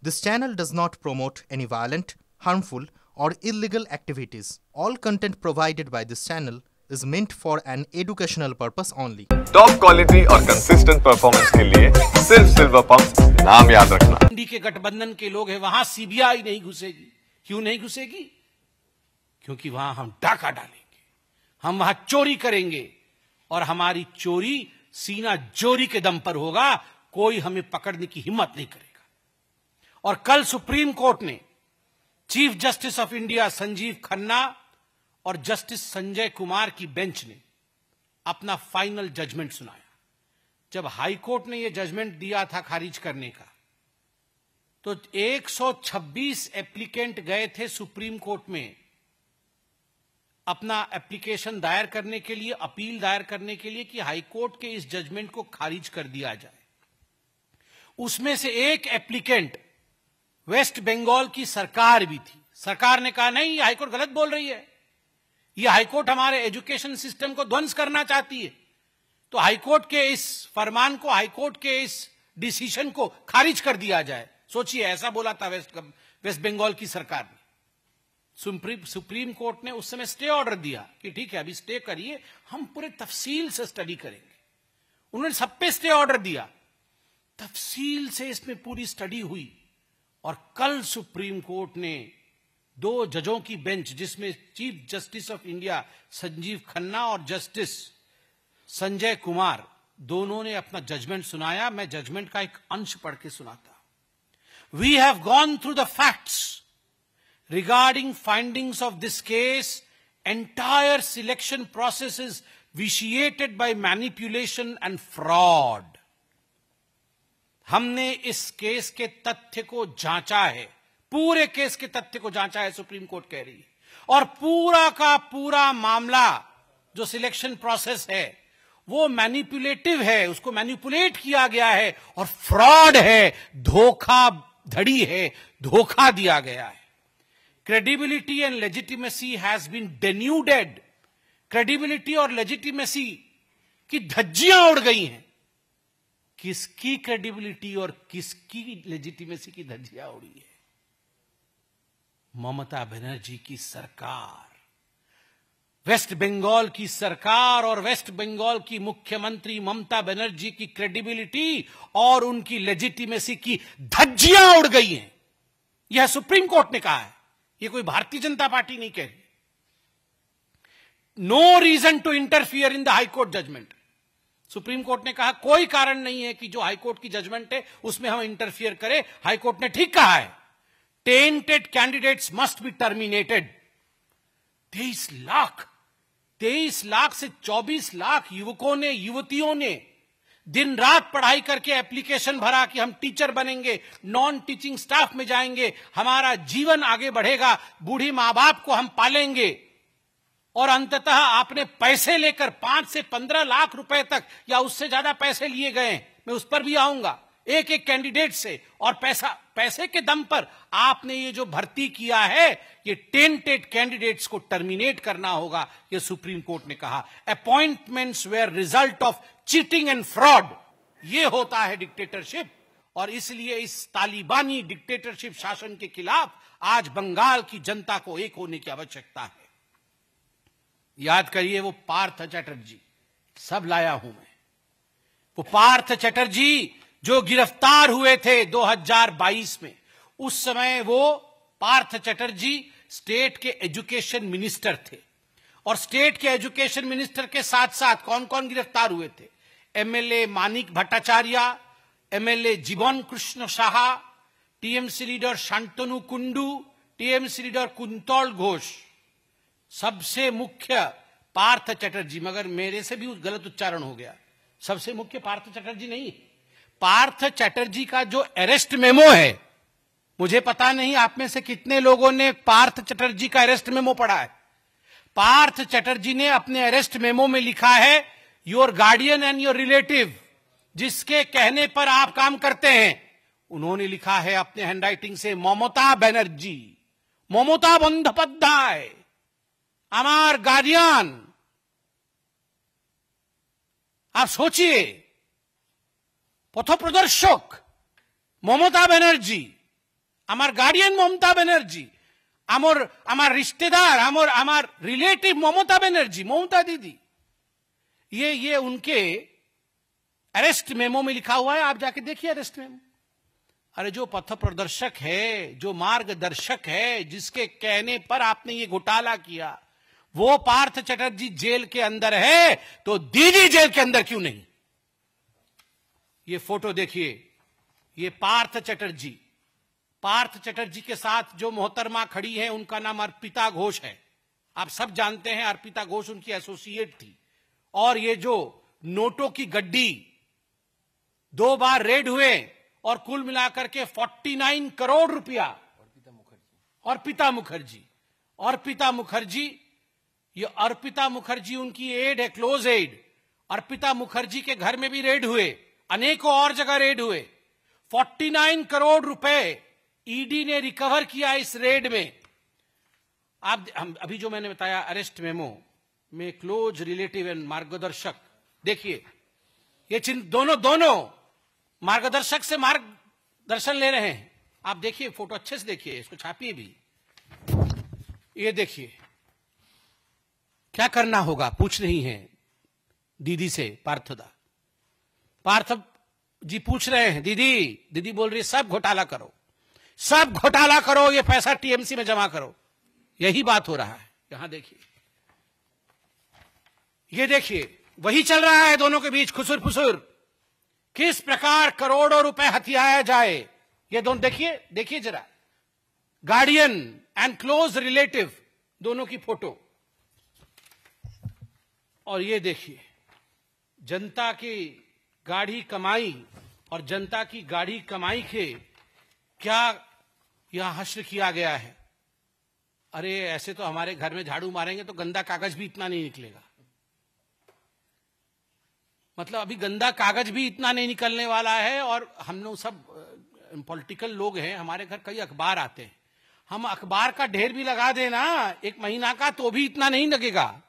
This channel does not promote any violent, harmful, or illegal activities. All content provided by this channel is meant for an educational purpose only. Top quality और consistent performance के लिए सिर्फ silver pump नाम याद रखना। इंडी के गठबंधन के लोग हैं, वहां सीबीआई नहीं घुसेगी। क्यों नहीं घुसेगी? क्योंकि वहां हम डाका डालेंगे, हम वहां चोरी करेंगे और हमारी चोरी सीना जोरी के दम पर होगा। कोई हमें पकड़ने की हिम्मत नहीं करेगा। और कल सुप्रीम कोर्ट ने chief justice of India Sanjeev Khanna और जस्टिस संजय कुमार की बेंच ने अपना फाइनल जजमेंट सुनाया। जब हाई कोर्ट ने यह जजमेंट दिया था खारिज करने का, तो 126 एप्लीकेंट गए थे सुप्रीम कोर्ट में अपना एप्लीकेशन दायर करने के लिए, अपील दायर करने के लिए कि हाई कोर्ट के इस जजमेंट को खारिज कर दिया जाए। उसमें से एक एप्लीकेंट वेस्ट बंगाल की सरकार भी थी। सरकार ने कहा नहीं, हाईकोर्ट गलत बोल रही है, यह हाईकोर्ट हमारे एजुकेशन सिस्टम को ध्वंस करना चाहती है। तो हाईकोर्ट के इस फरमान को, हाईकोर्ट के इस डिसीजन को खारिज कर दिया जाए। सोचिए, ऐसा बोला था वेस्ट बंगाल की सरकार ने। सुप्रीम कोर्ट ने उस समय स्टे ऑर्डर दिया कि ठीक है, अभी स्टे करिए, हम पूरे तफसील से स्टडी करेंगे। उन्होंने सब पे स्टे ऑर्डर दिया, तफसील से इसमें पूरी स्टडी हुई। और कल सुप्रीम कोर्ट ने 2 जजों की बेंच, जिसमें chief justice of India Sanjeev Khanna और जस्टिस संजय कुमार, दोनों ने अपना जजमेंट सुनाया। मैं जजमेंट का एक अंश पढ़ के सुनाता। We have gone through the facts regarding findings of this case. Entire selection process is vitiated by manipulation and fraud. हमने इस केस के तथ्य को जांचा है, पूरे केस के तथ्य को जांचा है, सुप्रीम कोर्ट कह रही है। और पूरा का पूरा मामला जो सिलेक्शन प्रोसेस है वो मैनिपुलेटिव है, उसको मैनिपुलेट किया गया है और फ्रॉड है, धोखाधड़ी है, धोखा दिया गया है। Credibility and legitimacy has been denuded. Credibility और लेजिटिमेसी की धज्जियां उड़ गई हैं। किसकी क्रेडिबिलिटी और किसकी लेजिटिमेसी की धज्जियां उड़ी है? ममता बनर्जी की सरकार, वेस्ट बंगाल की सरकार और वेस्ट बंगाल की मुख्यमंत्री ममता बनर्जी की क्रेडिबिलिटी और उनकी लेजिटिमेसी की धज्जियां उड़ गई हैं। यह सुप्रीम कोर्ट ने कहा है, यह कोई भारतीय जनता पार्टी नहीं कह रही। No reason to interfere in the high court judgment. Supreme court ने कहा कोई कारण नहीं है कि जो हाईकोर्ट की जजमेंट है उसमें हम इंटरफियर करें। हाईकोर्ट ने ठीक कहा है, tainted candidates must be terminated. 23 lakh से 24 लाख युवकों ने, युवतियों ने दिन रात पढ़ाई करके एप्लीकेशन भरा कि हम टीचर बनेंगे, नॉन टीचिंग स्टाफ में जाएंगे, हमारा जीवन आगे बढ़ेगा, बूढ़ी मां बाप को हम पालेंगे। और अंततः आपने पैसे लेकर 5 से 15 लाख रुपए तक या उससे ज्यादा पैसे लिए गए, मैं उस पर भी आऊंगा, एक एक कैंडिडेट से। और पैसे के दम पर आपने ये जो भर्ती किया है, ये टेंटेड कैंडिडेट्स को टर्मिनेट करना होगा, ये सुप्रीम कोर्ट ने कहा। Appointments were result of cheating and fraud. ये होता है डिक्टेटरशिप। और इसलिए इस तालिबानी डिक्टेटरशिप शासन के खिलाफ आज बंगाल की जनता को एक होने की आवश्यकता है। याद करिए, वो पार्थ चटर्जी, सब लाया हूं मैं, वो पार्थ चटर्जी जो गिरफ्तार हुए थे 2022 में। उस समय वो पार्थ चटर्जी स्टेट के एजुकेशन मिनिस्टर थे। और स्टेट के एजुकेशन मिनिस्टर के साथ साथ कौन कौन गिरफ्तार हुए थे? एमएलए मानिक भट्टाचार्य, एमएलए जीवन Krishna Saha, TMC leader Shantanu Kundu, TMC leader quintal Ghosh. सबसे मुख्य पार्थ चटर्जी, मगर मेरे से भी गलत उच्चारण हो गया, सबसे मुख्य पार्थ चटर्जी नहीं, पार्थ चटर्जी का जो अरेस्ट मेमो है, मुझे पता नहीं आप में से कितने लोगों ने पार्थ चटर्जी का अरेस्ट मेमो पढ़ा है। पार्थ चटर्जी ने अपने अरेस्ट मेमो में लिखा है, your guardian and your relative, जिसके कहने पर आप काम करते हैं, उन्होंने लिखा है अपने हैंडराइटिंग से, ममता बनर्जी, ममता बंदोपाध्याय, अमार गार्डियन। आप सोचिए, पथप्रदर्शक ममता बनर्जी আমার গার্ডিয়ান মমতা ব্যানার্জি, আমার रिश्तेदार, আমার रिलेटिव ममता बनर्जी, ममता दीदी, ये उनके अरेस्ट मेमो में लिखा हुआ है। आप जाके देखिए अरेस्ट मेमो। अरे जो पथ प्रदर्शक है, जो मार्गदर्शक है, जिसके कहने पर आपने ये घोटाला किया, वो पार्थ चटर्जी जेल के अंदर है, तो दीदी जेल के अंदर क्यों नहीं? ये फोटो देखिए, ये पार्थ चटर्जी के साथ जो मोहतरमा खड़ी है उनका नाम अर्पिता घोष है। आप सब जानते हैं अर्पिता घोष उनकी एसोसिएट थी। और ये जो नोटों की गड्डी 2 बार रेड हुए और कुल मिलाकर के 49 करोड़ रुपया। अर्पिता मुखर्जी उनकी एड है, क्लोज एड। अर्पिता मुखर्जी के घर में भी रेड हुए, अनेकों और जगह रेड हुए। 49 करोड़ रुपए ईडी ने रिकवर किया इस रेड में। आप अभी जो मैंने बताया अरेस्ट मेमो में क्लोज रिलेटिव एंड मार्गदर्शक, देखिए ये चिन्ह दोनों मार्गदर्शक से मार्गदर्शन ले रहे हैं। आप देखिए फोटो अच्छे से देखिए, इसको छापिए भी। ये देखिए क्या करना होगा, पूछ रही हैं दीदी से पार्थ जी पूछ रहे हैं, दीदी बोल रही है सब घोटाला करो, ये पैसा टीएमसी में जमा करो। यही बात हो रहा है। यहां देखिए, ये देखिए वही चल रहा है दोनों के बीच खुसुर फुसुर। किस प्रकार करोड़ों रुपए हथियाया जाए, ये दोनों देखिए जरा, गार्डियन एंड क्लोज रिलेटिव दोनों की फोटो। और ये देखिए जनता की गाढ़ी कमाई और जनता की गाढ़ी कमाई के क्या यहां हश्र किया गया है। अरे ऐसे तो हमारे घर में झाड़ू मारेंगे तो गंदा कागज भी इतना नहीं निकलेगा। मतलब अभी गंदा कागज भी इतना नहीं निकलने वाला है। और हम लोग सब पॉलिटिकल लोग हैं, हमारे घर कई अखबार आते हैं, हम अखबार का ढेर भी लगा देना 1 महीना का तो भी इतना नहीं लगेगा।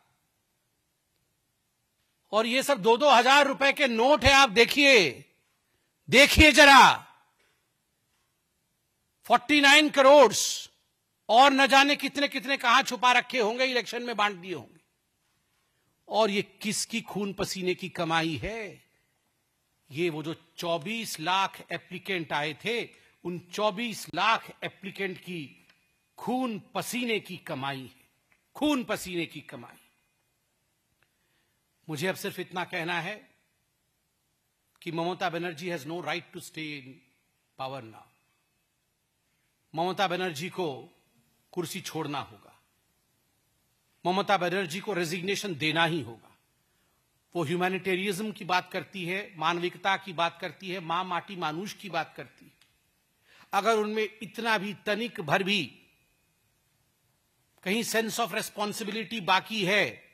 और ये सब 2-2 हजार रुपए के नोट है। आप देखिए जरा, 49 करोड़ और न जाने कितने कितने कहां छुपा रखे होंगे, इलेक्शन में बांट दिए होंगे। और ये किसकी खून पसीने की कमाई है? ये वो जो 24 लाख एप्लीकेंट आए थे, उन 24 लाख एप्लीकेंट की खून पसीने की कमाई है, खून पसीने की कमाई। मुझे अब सिर्फ इतना कहना है कि Mamata Banerjee has no right to stay in power now. Mamata Banerjee को कुर्सी छोड़ना होगा, ममता बनर्जी को रेजिग्नेशन देना ही होगा। वो ह्यूमैनिटेरियज्म की बात करती है, मानविकता की बात करती है, मां माटी मानुष की बात करती है। अगर उनमें इतना भी तनिक भर भी कहीं सेंस ऑफ रेस्पॉन्सिबिलिटी बाकी है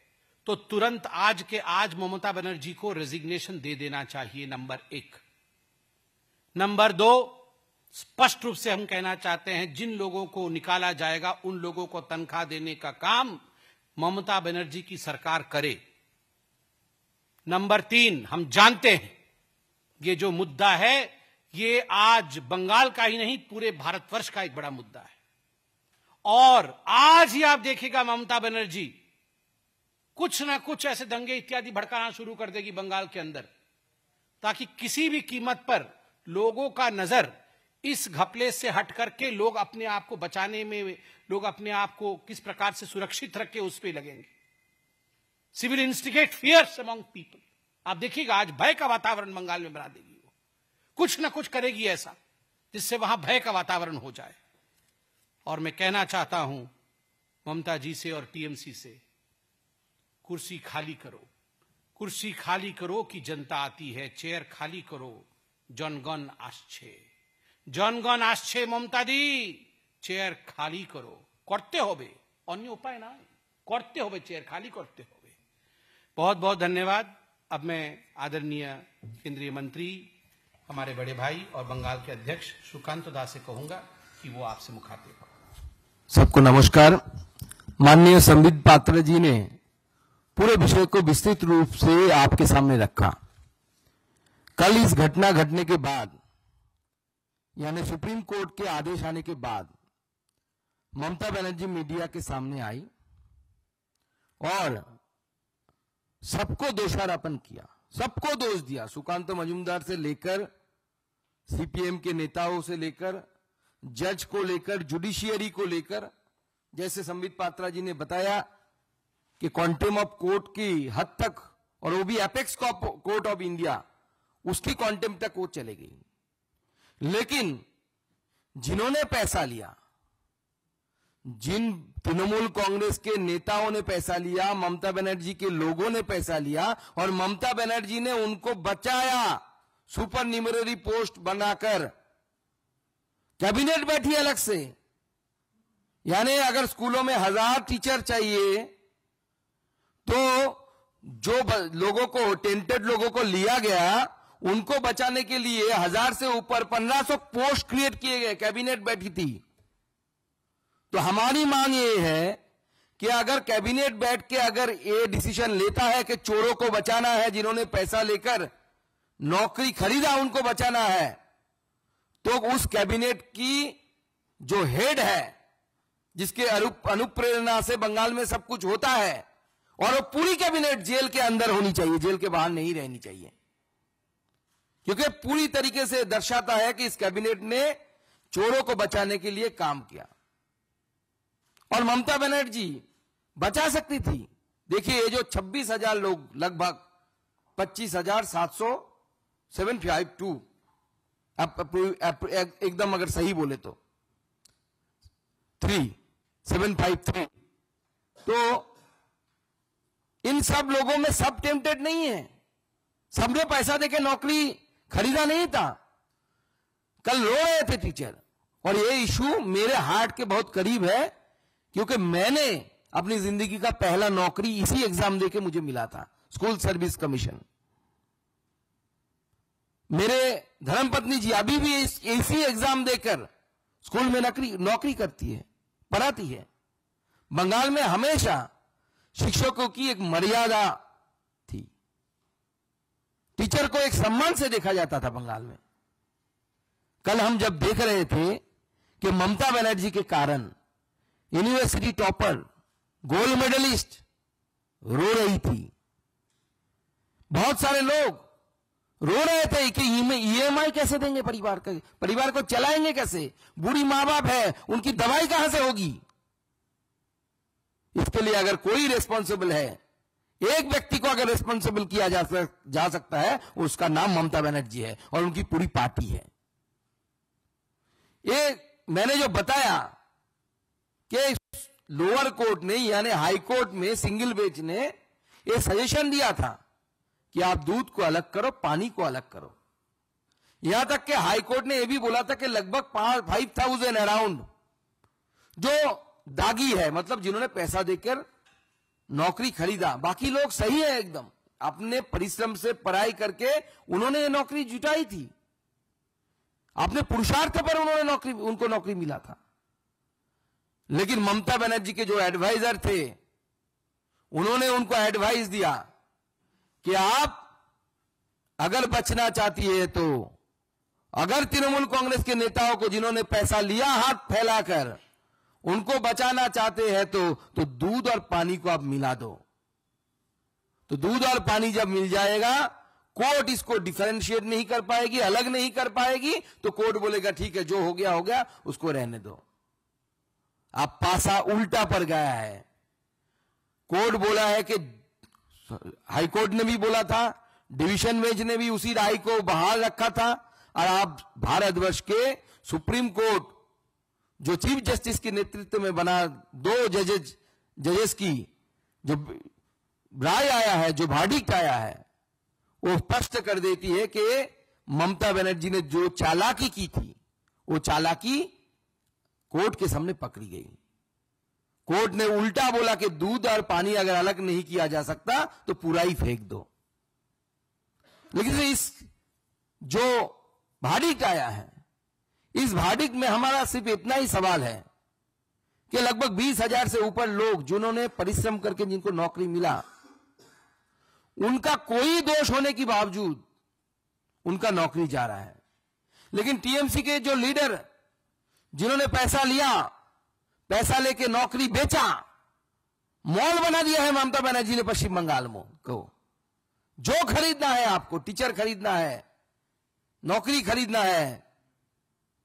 तो तुरंत आज के आज ममता बनर्जी को रेजिग्नेशन दे देना चाहिए, नंबर 1। नंबर 2, स्पष्ट रूप से हम कहना चाहते हैं जिन लोगों को निकाला जाएगा उन लोगों को तनख्वाह देने का काम ममता बनर्जी की सरकार करे। नंबर 3, हम जानते हैं ये जो मुद्दा है ये आज बंगाल का ही नहीं पूरे भारतवर्ष का एक बड़ा मुद्दा है। और आज ही आप देखिएगा ममता बनर्जी कुछ ना कुछ ऐसे दंगे इत्यादि भड़काना शुरू कर देगी बंगाल के अंदर, ताकि किसी भी कीमत पर लोगों का नजर इस घपले से हट करके लोग अपने आप को बचाने में, लोग अपने आप को किस प्रकार से सुरक्षित रख के उस पर लगेंगे। Civil instigate fears among people. आप देखिएगा आज भय का वातावरण बंगाल में बना देगी। वो कुछ ना कुछ करेगी ऐसा जिससे वहां भय का वातावरण हो जाए। और मैं कहना चाहता हूं ममता जी से और टीएमसी से, कुर्सी खाली करो, कुर्सी खाली करो कि जनता आती है। चेयर खाली करो, जनगण आसछे, जनगण आसछे। ममता दी चेयर खाली करो, करते होबे, अन्य उपाय ना, करते होबे, चेयर खाली करते होबे। बहुत बहुत धन्यवाद। अब मैं आदरणीय केंद्रीय मंत्री, हमारे बड़े भाई और बंगाल के अध्यक्ष सुकांत दास से कहूंगा कि वो आपसे मुखातिब हो। सबको नमस्कार। माननीय संबित पात्रा जी ने पूरे विषय को विस्तृत रूप से आपके सामने रखा। कल इस घटना घटने के बाद यानी सुप्रीम कोर्ट के आदेश आने के बाद ममता बनर्जी मीडिया के सामने आई और सबको दोषारोपण किया, सबको दोष दिया, सुकांत मजूमदार से लेकर सीपीएम के नेताओं से लेकर जज को लेकर जुडिशियरी को लेकर। जैसे संबित पात्रा जी ने बताया कि क्वांटम ऑफ कोर्ट की हद तक, और वो भी एपेक्स कोर्ट ऑफ इंडिया, उसकी क्वांटम तक वो चले गई। लेकिन जिन्होंने पैसा लिया, जिन तृणमूल कांग्रेस के नेताओं ने पैसा लिया, ममता बनर्जी के लोगों ने पैसा लिया और ममता बनर्जी ने उनको बचाया सुपर न्यूमररी पोस्ट बनाकर। कैबिनेट बैठी अलग से, यानी अगर स्कूलों में 1000 टीचर चाहिए तो जो लोगों को, टेंटेड लोगों को लिया गया, उनको बचाने के लिए 1000 से ऊपर 1500 पोस्ट क्रिएट किए गए, कैबिनेट बैठी थी। तो हमारी मांग ये है कि अगर कैबिनेट बैठ के अगर ये डिसीजन लेता है कि चोरों को बचाना है, जिन्होंने पैसा लेकर नौकरी खरीदा उनको बचाना है, तो उस कैबिनेट की जो हेड है, जिसके अनुप्रेरणा से बंगाल में सब कुछ होता है, और वो पूरी कैबिनेट जेल के अंदर होनी चाहिए, जेल के बाहर नहीं रहनी चाहिए, क्योंकि पूरी तरीके से दर्शाता है कि इस कैबिनेट ने चोरों को बचाने के लिए काम किया। और ममता बनर्जी बचा सकती थी। देखिए, ये जो 26,000 लोग, लगभग 25,752 एकदम अगर सही बोले तो 3753, तो इन सब लोगों में सब टेम्पटेड नहीं है, सबने पैसा देके नौकरी खरीदा नहीं था। कल रो रहे थे टीचर, और ये इशू मेरे हार्ट के बहुत करीब है, क्योंकि मैंने अपनी जिंदगी का पहला नौकरी इसी एग्जाम देके मुझे मिला था, स्कूल सर्विस कमीशन। मेरे धर्मपत्नी जी अभी भी इसी एग्जाम देकर स्कूल में नौकरी करती है, पढ़ाती है। बंगाल में हमेशा शिक्षकों की एक मर्यादा थी, टीचर को एक सम्मान से देखा जाता था बंगाल में। कल हम जब देख रहे थे कि ममता बनर्जी के कारण यूनिवर्सिटी टॉपर, गोल्ड मेडलिस्ट रो रही थी, बहुत सारे लोग रो रहे थे कि ईएमआई कैसे देंगे, परिवार को चलाएंगे कैसे, बूढ़ी मां बाप है, उनकी दवाई कहां से होगी। इसके लिए अगर कोई रिस्पॉन्सिबल है, एक व्यक्ति को अगर रिस्पॉन्सिबल किया जा सकता है, उसका नाम ममता बनर्जी है और उनकी पूरी पार्टी है। ये मैंने जो बताया कि लोअर कोर्ट ने, यानी हाई कोर्ट में सिंगल बेंच ने ये सजेशन दिया था कि आप दूध को अलग करो, पानी को अलग करो। यहां तक कि हाई कोर्ट ने यह भी बोला था कि लगभग 5,000 अराउंड जो दागी है, मतलब जिन्होंने पैसा देकर नौकरी खरीदा, बाकी लोग सही है एकदम, अपने परिश्रम से पढ़ाई करके उन्होंने ये नौकरी जुटाई थी, अपने पुरुषार्थ पर उनको नौकरी मिला था। लेकिन ममता बनर्जी के जो एडवाइजर थे, उन्होंने उनको एडवाइस दिया कि आप अगर बचना चाहती है तो, अगर तृणमूल कांग्रेस के नेताओं को जिन्होंने पैसा लिया हाथ फैलाकर, उनको बचाना चाहते हैं तो दूध और पानी को आप मिला दो। तो दूध और पानी जब मिल जाएगा, कोर्ट इसको डिफरेंशिएट नहीं कर पाएगी, अलग नहीं कर पाएगी, तो कोर्ट बोलेगा ठीक है, जो हो गया, उसको रहने दो। अब पासा उल्टा पर गया है। कोर्ट बोला है कि, हाई कोर्ट ने भी बोला था, डिवीजन बेंच ने भी उसी राय को बहाल रखा था, और आप भारतवर्ष के सुप्रीम कोर्ट जो चीफ जस्टिस के नेतृत्व में बना, 2 जजेस की जो राय आया है, जो वर्डिक्ट आया है, वो स्पष्ट कर देती है कि ममता बनर्जी ने जो चालाकी की थी, वो चालाकी कोर्ट के सामने पकड़ी गई। कोर्ट ने उल्टा बोला कि दूध और पानी अगर अलग नहीं किया जा सकता तो पूरा ही फेंक दो। लेकिन इस जो वर्डिक्ट आया है, इस वर्डिक्ट में हमारा सिर्फ इतना ही सवाल है कि लगभग 20,000 से ऊपर लोग जिन्होंने परिश्रम करके जिनको नौकरी मिला, उनका कोई दोष होने के बावजूद उनका नौकरी जा रहा है। लेकिन टीएमसी के जो लीडर जिन्होंने पैसा लिया, पैसा लेके नौकरी बेचा, मॉल बना दिया है ममता बनर्जी ने पश्चिम बंगाल में को। जो खरीदना है आपको, टीचर खरीदना है, नौकरी खरीदना है,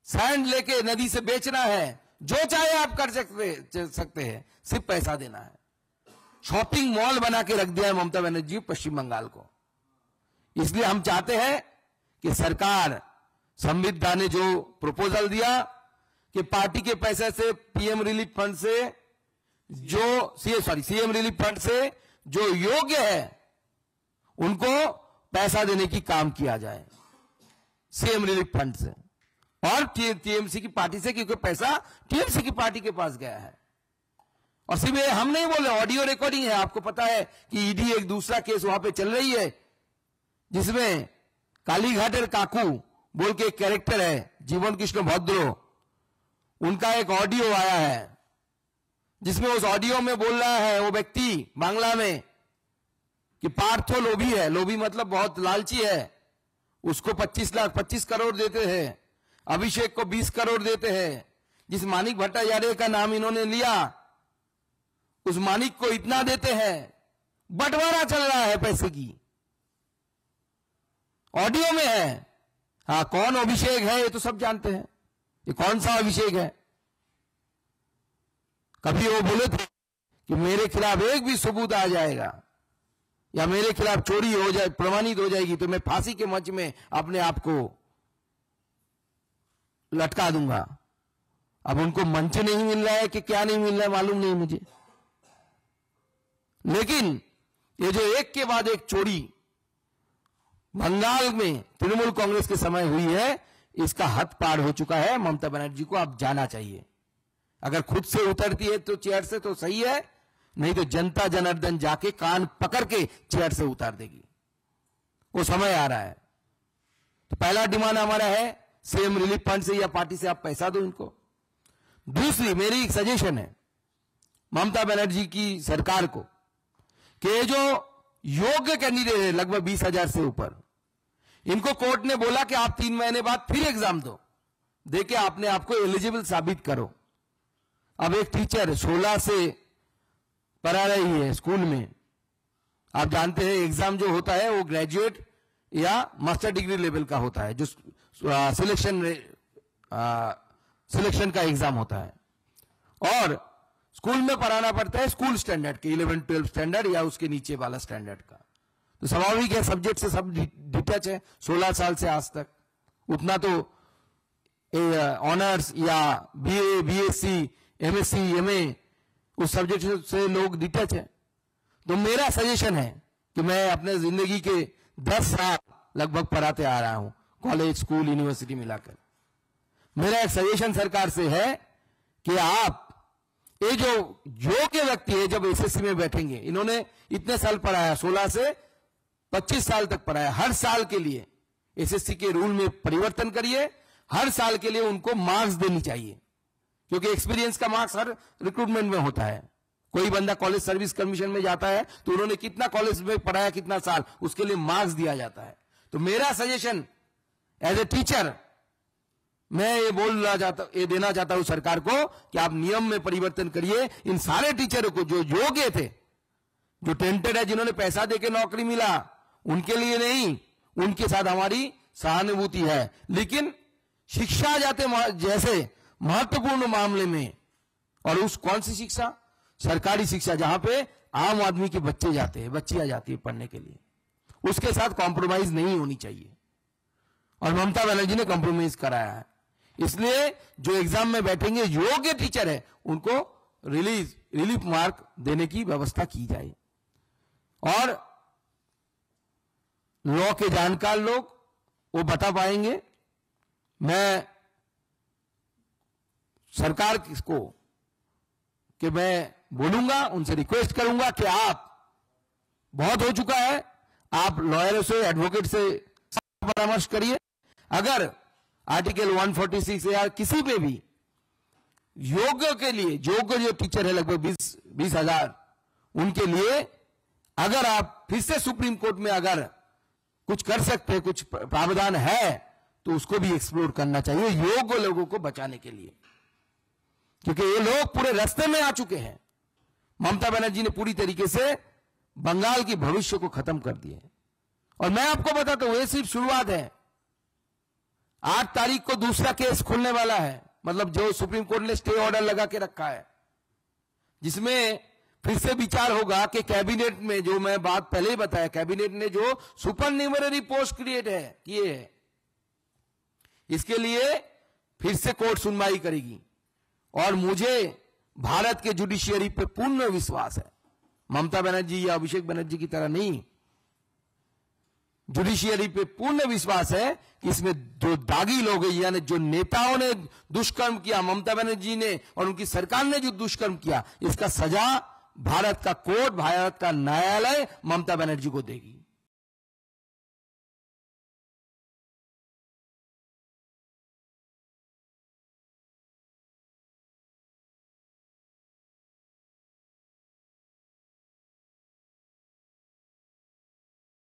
सैंड लेके नदी से बेचना है, जो चाहे आप कर सकते हैं, सिर्फ पैसा देना है। शॉपिंग मॉल बना के रख दिया है ममता बनर्जी पश्चिम बंगाल को। इसलिए हम चाहते हैं कि सरकार, संविधान ने जो प्रपोजल दिया कि पार्टी के पैसे से पीएम रिलीफ फंड से सीएम रिलीफ फंड से जो योग्य है उनको पैसा देने की काम किया जाए सीएम रिलीफ फंड से और टीएमसी की पार्टी से, क्योंकि पैसा टीएमसी की पार्टी के पास गया है। और सिर्फ हम नहीं बोले, ऑडियो रिकॉर्डिंग है। आपको पता है कि ईडी एक दूसरा केस वहां पे चल रही है जिसमें कालीघाटेर काकू बोल के एक कैरेक्टर है, जीवन कृष्ण भद्रो, उनका एक ऑडियो आया है जिसमें उस ऑडियो में बोल रहा है वो व्यक्ति बांग्ला में कि पार्थो लोभी है, लोभी मतलब बहुत लालची है, उसको 25 करोड़ देते हैं, अभिषेक को 20 करोड़ देते हैं। जिस मानिक भट्टाचार्य का नाम इन्होंने लिया उस मानिक को इतना देते हैं, बंटवारा चल रहा है पैसे की, ऑडियो में है। हाँ, कौन अभिषेक है ये तो सब जानते हैं, ये कौन सा अभिषेक है। कभी वो बोले थे कि मेरे खिलाफ एक भी सबूत आ जाएगा या मेरे खिलाफ चोरी हो जाए, प्रमाणित हो जाएगी तो मैं फांसी के मंच में अपने आप को लटका दूंगा। अब उनको मंच नहीं मिल रहा है कि क्या नहीं मिल रहा है मालूम नहीं मुझे, लेकिन ये जो एक के बाद एक चोरी बंगाल में तृणमूल कांग्रेस के समय हुई है, इसका हद पार हो चुका है। ममता बनर्जी को अब जाना चाहिए। अगर खुद से उतरती है तो चेयर से तो सही है, नहीं तो जनता जनार्दन जाके कान पकड़ के चेयर से उतार देगी। वो समय आ रहा है। तो पहला डिमांड हमारा है सीएम रिलीफ फंड से या पार्टी से आप पैसा दो इनको। दूसरी मेरी एक सजेशन है ममता बनर्जी की सरकार को कि जो योग्य कैंडिडेट है लगभग 20,000 से ऊपर, इनको कोर्ट ने बोला कि आप 3 महीने बाद फिर एग्जाम दो, देके आपने आपको एलिजिबल साबित करो। अब एक टीचर 16 से पढ़ा रही है स्कूल में, आप जानते हैं एग्जाम जो होता है वो ग्रेजुएट या मास्टर डिग्री लेवल का होता है, जो सिलेक्शन का एग्जाम होता है, और स्कूल में पढ़ाना पड़ता है स्कूल स्टैंडर्ड के 11-12 स्टैंडर्ड या उसके नीचे वाला स्टैंडर्ड का। तो स्वाभाविक है सब्जेक्ट से सब डिटैच है। 16 साल से आज तक उतना तो ऑनर्स या बीए, बीएससी, एमएससी, एमए उस सब्जेक्ट से लोग डिटैच है। तो मेरा सजेशन है कि मैं अपने जिंदगी के 10 साल लगभग पढ़ाते आ रहा हूं, कॉलेज, स्कूल, यूनिवर्सिटी मिलाकर। मेरा एक सजेशन सरकार से है कि आप ये जो योग्य व्यक्ति है जब एसएससी में बैठेंगे, इन्होंने इतने साल पढ़ाया, 16 से 25 साल तक पढ़ाया, हर साल के लिए एसएससी के रूल में परिवर्तन करिए। हर साल के लिए उनको मार्क्स देनी चाहिए, क्योंकि एक्सपीरियंस का मार्क्स हर रिक्रूटमेंट में होता है। कोई बंदा कॉलेज सर्विस कमीशन में जाता है तो उन्होंने कितना कॉलेज में पढ़ाया, कितना साल, उसके लिए मार्क्स दिया जाता है। तो मेरा सजेशन एज ए टीचर मैं ये देना चाहता हूं सरकार को कि आप नियम में परिवर्तन करिए। इन सारे टीचरों को जो योग्य थे, जो टेंटेड है, जिन्होंने पैसा देके नौकरी मिला, उनके लिए नहीं, उनके साथ हमारी सहानुभूति है। लेकिन शिक्षा जैसे महत्वपूर्ण मामले में, और उस कौन सी शिक्षा, सरकारी शिक्षा, जहां पे आम आदमी के बच्चे जाते हैं, बच्चियां जाती है पढ़ने के लिए, उसके साथ कॉम्प्रोमाइज नहीं होनी चाहिए। और ममता बनर्जी ने कॉम्प्रोमाइज कराया है। इसलिए जो एग्जाम में बैठेंगे योग्य टीचर है उनको रिलीफ मार्क देने की व्यवस्था की जाए। और लॉ के जानकार लोग वो बता पाएंगे। मैं सरकार को कि मैं बोलूंगा, उनसे रिक्वेस्ट करूंगा कि आप, बहुत हो चुका है, आप लॉयर से, एडवोकेट से परामर्श करिए। अगर आर्टिकल 146 या किसी पे भी योग्य के लिए, योग्य जो टीचर है लगभग 20,000, उनके लिए अगर आप फिर से सुप्रीम कोर्ट में अगर कुछ कर सकते हैं, कुछ प्रावधान है, तो उसको भी एक्सप्लोर करना चाहिए योग्य लोगों को बचाने के लिए, क्योंकि ये लोग पूरे रास्ते में आ चुके हैं। ममता बनर्जी ने पूरी तरीके से बंगाल की भविष्य को खत्म कर दिया है। और मैं आपको बताता हूं, ये सिर्फ शुरुआत है। 8 तारीख को दूसरा केस खुलने वाला है, मतलब जो सुप्रीम कोर्ट ने स्टे ऑर्डर लगा के रखा है, जिसमें फिर से विचार होगा कि कैबिनेट में, जो मैं बात पहले ही बताया, कैबिनेट ने जो सुपरन्यूमररी पोस्ट क्रिएट किए हैं, इसके लिए फिर से कोर्ट सुनवाई करेगी। और मुझे भारत के जुडिशियरी पे पूर्ण विश्वास है, ममता बनर्जी या अभिषेक बनर्जी की तरह नहीं, जुडिशियरी पे पूर्ण विश्वास है कि इसमें जो दागी लोग हैं, यानी जो नेताओं ने दुष्कर्म किया, ममता बनर्जी ने और उनकी सरकार ने जो दुष्कर्म किया, इसका सजा भारत का कोर्ट, भारत का न्यायालय ममता बनर्जी को देगी।